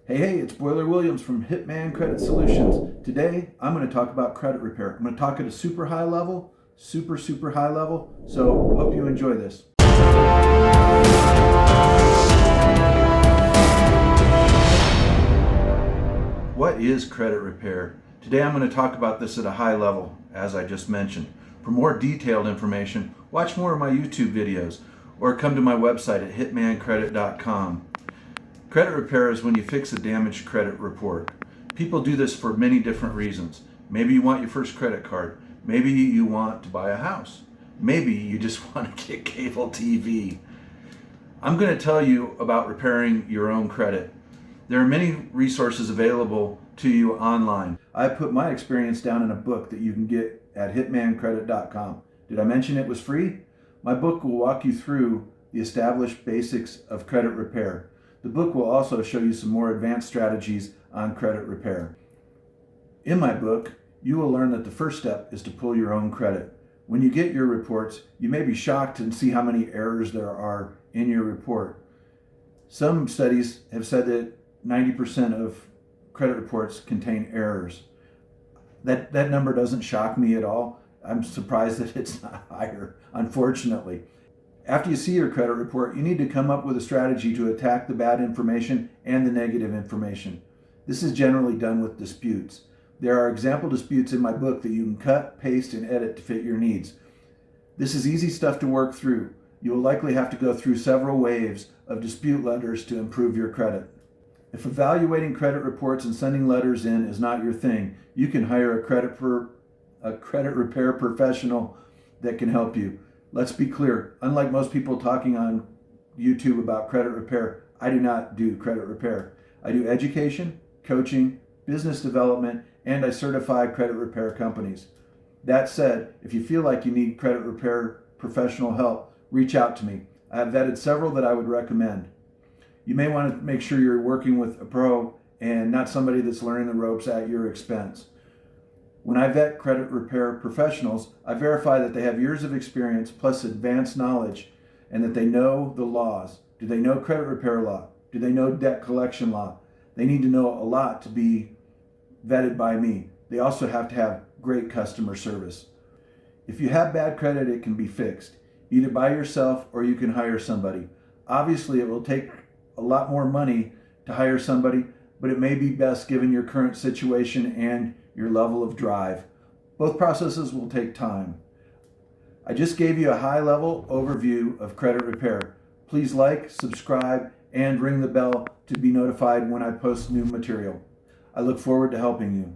Hey, it's Boiler Williams from Hitman Credit Solutions. Today, I'm going to talk about credit repair. I'm going to talk at a super high level, super high level. So, hope you enjoy this. What is credit repair? Today, I'm going to talk about this at a high level, as I just mentioned. For more detailed information, watch more of my YouTube videos or come to my website at hitmancredit.com. Credit repair is when you fix a damaged credit report. People do this for many different reasons. Maybe you want your first credit card. Maybe you want to buy a house. Maybe you just want to get cable TV. I'm going to tell you about repairing your own credit. There are many resources available to you online. I put my experience down in a book that you can get at hitmancredit.com. Did I mention it was free? My book will walk you through the established basics of credit repair. The book will also show you some more advanced strategies on credit repair. In my book, you will learn that the first step is to pull your own credit. When you get your reports, you may be shocked and see how many errors there are in your report. Some studies have said that 90% of credit reports contain errors. That number doesn't shock me at all. I'm surprised that it's not higher, unfortunately. After you see your credit report, you need to come up with a strategy to attack the bad information and the negative information. This is generally done with disputes. There are example disputes in my book that you can cut, paste, and edit to fit your needs. This is easy stuff to work through. You will likely have to go through several waves of dispute letters to improve your credit. If evaluating credit reports and sending letters in is not your thing, you can hire a credit repair professional that can help you. Let's be clear, unlike most people talking on YouTube about credit repair, I do not do credit repair. I do education, coaching, business development, and I certify credit repair companies. That said, if you feel like you need credit repair professional help, reach out to me. I have vetted several that I would recommend. You may want to make sure you're working with a pro and not somebody that's learning the ropes at your expense. When I vet credit repair professionals, I verify that they have years of experience plus advanced knowledge and that they know the laws. Do they know credit repair law? Do they know debt collection law? They need to know a lot to be vetted by me. They also have to have great customer service. If you have bad credit, it can be fixed, either by yourself or you can hire somebody. Obviously, it will take a lot more money to hire somebody, but it may be best given your current situation and your level of drive. Both processes will take time. I just gave you a high-level overview of credit repair. Please like, subscribe, and ring the bell to be notified when I post new material. I look forward to helping you.